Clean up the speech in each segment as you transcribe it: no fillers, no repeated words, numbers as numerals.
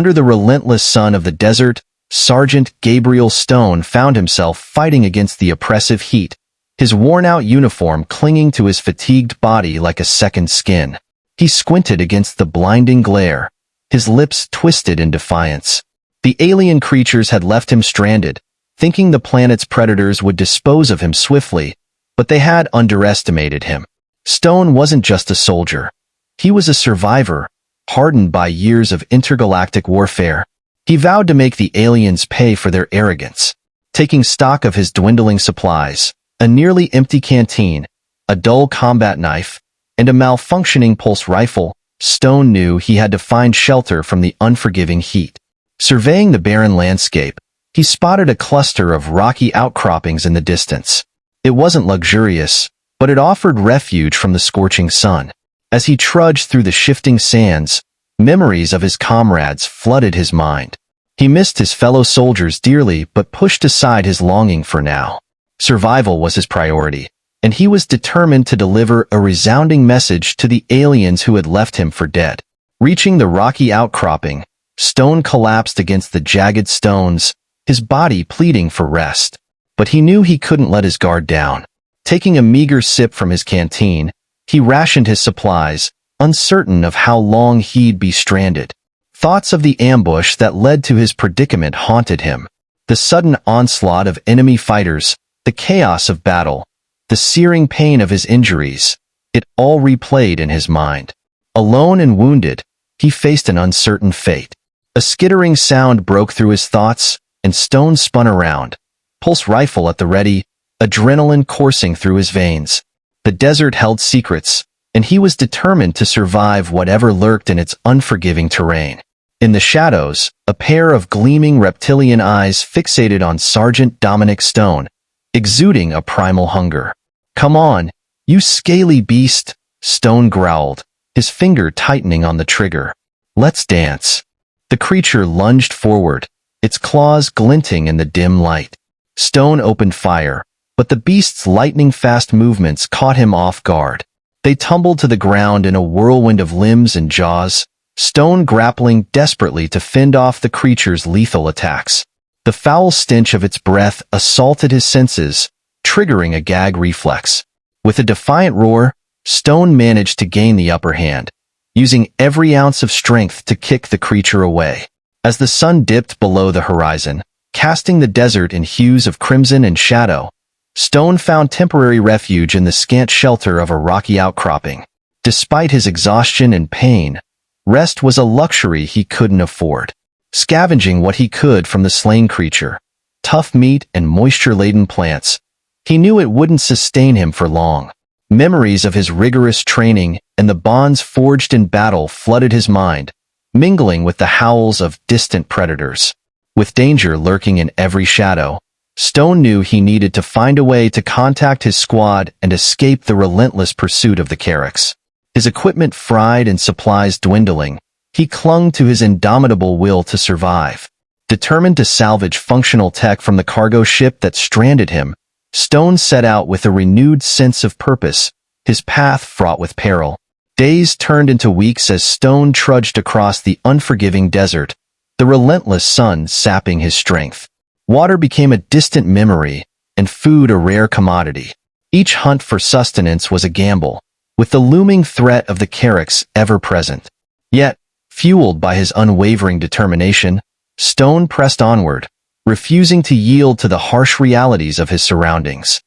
Under the relentless sun of the desert, Sergeant Gabriel Stone found himself fighting against the oppressive heat, his worn-out uniform clinging to his fatigued body like a second skin. He squinted against the blinding glare, his lips twisted in defiance. The alien creatures had left him stranded, thinking the planet's predators would dispose of him swiftly, but they had underestimated him. Stone wasn't just a soldier. He was a survivor, hardened by years of intergalactic warfare. He vowed to make the aliens pay for their arrogance. Taking stock of his dwindling supplies, a nearly empty canteen, a dull combat knife, and a malfunctioning pulse rifle, Stone knew he had to find shelter from the unforgiving heat. Surveying the barren landscape, he spotted a cluster of rocky outcroppings in the distance. It wasn't luxurious, but it offered refuge from the scorching sun. As he trudged through the shifting sands, memories of his comrades flooded his mind. He missed his fellow soldiers dearly but pushed aside his longing for now. Survival was his priority, and he was determined to deliver a resounding message to the aliens who had left him for dead. Reaching the rocky outcropping, Stone collapsed against the jagged stones, his body pleading for rest. But he knew he couldn't let his guard down. Taking a meager sip from his canteen, he rationed his supplies, uncertain of how long he'd be stranded. Thoughts of the ambush that led to his predicament haunted him. The sudden onslaught of enemy fighters, the chaos of battle, the searing pain of his injuries, it all replayed in his mind. Alone and wounded, he faced an uncertain fate. A skittering sound broke through his thoughts, and Stone spun around, pulse rifle at the ready, adrenaline coursing through his veins. The desert held secrets, and he was determined to survive whatever lurked in its unforgiving terrain. In the shadows, a pair of gleaming reptilian eyes fixated on Sergeant Dominic Stone, exuding a primal hunger. "Come on, you scaly beast," Stone growled, his finger tightening on the trigger. "Let's dance." The creature lunged forward, its claws glinting in the dim light. Stone opened fire, but the beast's lightning-fast movements caught him off guard. They tumbled to the ground in a whirlwind of limbs and jaws, Stone grappling desperately to fend off the creature's lethal attacks. The foul stench of its breath assaulted his senses, triggering a gag reflex. With a defiant roar, Stone managed to gain the upper hand, using every ounce of strength to kick the creature away. As the sun dipped below the horizon, casting the desert in hues of crimson and shadow, Stone found temporary refuge in the scant shelter of a rocky outcropping. Despite his exhaustion and pain, rest was a luxury he couldn't afford. Scavenging what he could from the slain creature, tough meat and moisture-laden plants, he knew it wouldn't sustain him for long. Memories of his rigorous training and the bonds forged in battle flooded his mind, mingling with the howls of distant predators. With danger lurking in every shadow, Stone knew he needed to find a way to contact his squad and escape the relentless pursuit of the Carracks. His equipment fried and supplies dwindling, he clung to his indomitable will to survive. Determined to salvage functional tech from the cargo ship that stranded him, Stone set out with a renewed sense of purpose, his path fraught with peril. Days turned into weeks as Stone trudged across the unforgiving desert, the relentless sun sapping his strength. Water became a distant memory, and food a rare commodity. Each hunt for sustenance was a gamble, with the looming threat of the Carracks ever present. Yet, fueled by his unwavering determination, Stone pressed onward, refusing to yield to the harsh realities of his surroundings.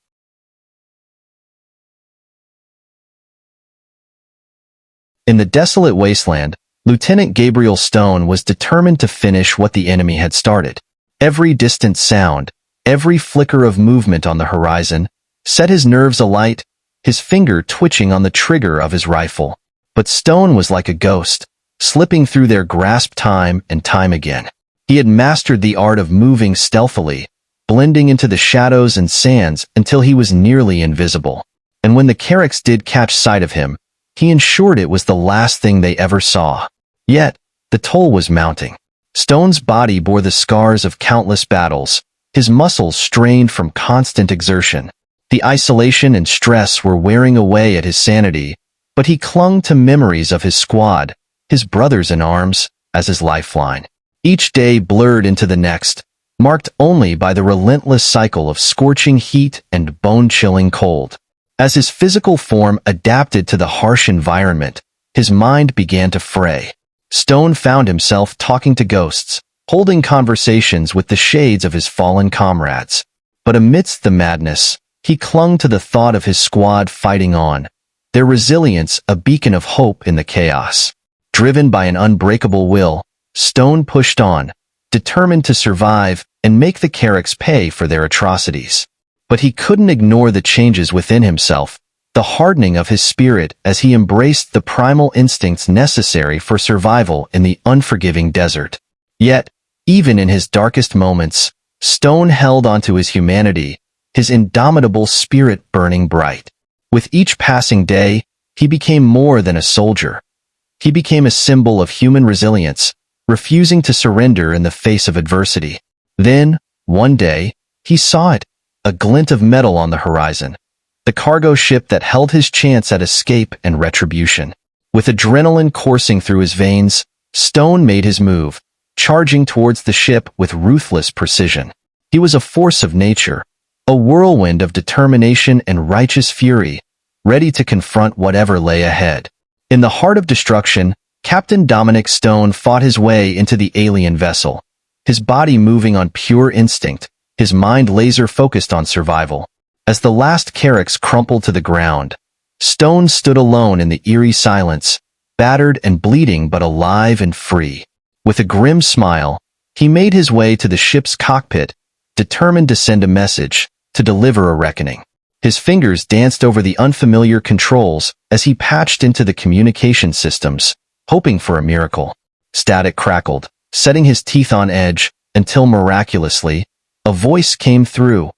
In the desolate wasteland, Lieutenant Gabriel Stone was determined to finish what the enemy had started. Every distant sound, every flicker of movement on the horizon, set his nerves alight, his finger twitching on the trigger of his rifle. But Stone was like a ghost, slipping through their grasp time and time again. He had mastered the art of moving stealthily, blending into the shadows and sands until he was nearly invisible. And when the Carracks did catch sight of him, he ensured it was the last thing they ever saw. Yet, the toll was mounting. Stone's body bore the scars of countless battles, his muscles strained from constant exertion. The isolation and stress were wearing away at his sanity, but he clung to memories of his squad, his brothers in arms, as his lifeline. Each day blurred into the next, marked only by the relentless cycle of scorching heat and bone-chilling cold. As his physical form adapted to the harsh environment, his mind began to fray. Stone found himself talking to ghosts, holding conversations with the shades of his fallen comrades. But amidst the madness, he clung to the thought of his squad fighting on, their resilience a beacon of hope in the chaos. Driven by an unbreakable will, Stone pushed on, determined to survive and make the Carracks pay for their atrocities. But he couldn't ignore the changes within himself, the hardening of his spirit as he embraced the primal instincts necessary for survival in the unforgiving desert. Yet, even in his darkest moments, Stone held onto his humanity, his indomitable spirit burning bright. With each passing day, he became more than a soldier. He became a symbol of human resilience, refusing to surrender in the face of adversity. Then, one day, he saw it, a glint of metal on the horizon, the cargo ship that held his chance at escape and retribution. With adrenaline coursing through his veins, Stone made his move, charging towards the ship with ruthless precision. He was a force of nature, a whirlwind of determination and righteous fury, ready to confront whatever lay ahead. In the heart of destruction, Captain Dominic Stone fought his way into the alien vessel, his body moving on pure instinct, his mind laser-focused on survival. As the last Carracks crumpled to the ground, Stone stood alone in the eerie silence, battered and bleeding but alive and free. With a grim smile, he made his way to the ship's cockpit, determined to send a message, to deliver a reckoning. His fingers danced over the unfamiliar controls as he patched into the communication systems, hoping for a miracle. Static crackled, setting his teeth on edge, until miraculously, a voice came through.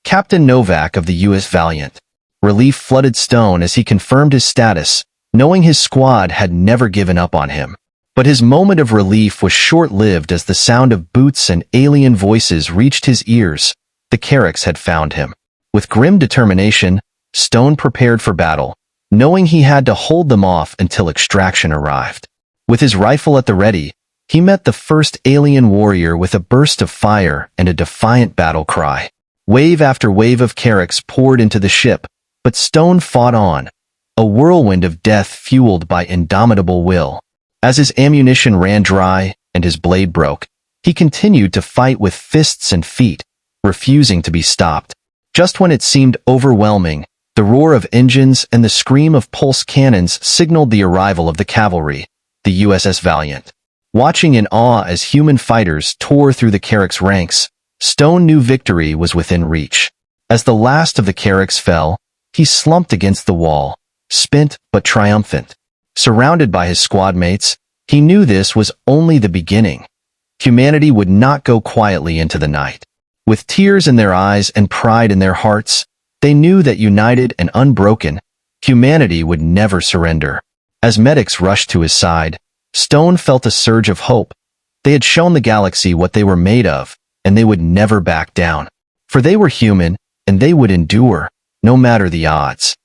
Captain Novak of the U.S. Valiant. Relief flooded Stone as he confirmed his status, knowing his squad had never given up on him. But his moment of relief was short-lived as the sound of boots and alien voices reached his ears. The Carracks had found him. With grim determination, Stone prepared for battle, knowing he had to hold them off until extraction arrived. With his rifle at the ready, he met the first alien warrior with a burst of fire and a defiant battle cry. Wave after wave of Carracks poured into the ship, but Stone fought on, a whirlwind of death fueled by indomitable will. As his ammunition ran dry and his blade broke, he continued to fight with fists and feet, refusing to be stopped. Just when it seemed overwhelming, the roar of engines and the scream of pulse cannons signaled the arrival of the cavalry, the USS Valiant. Watching in awe as human fighters tore through the Carracks' ranks, Stone knew victory was within reach. As the last of the Carracks fell, he slumped against the wall, spent but triumphant. Surrounded by his squad mates, he knew this was only the beginning. Humanity would not go quietly into the night. With tears in their eyes and pride in their hearts, they knew that united and unbroken, humanity would never surrender. As medics rushed to his side, Stone felt a surge of hope. They had shown the galaxy what they were made of, and they would never back down. For they were human, and they would endure, no matter the odds.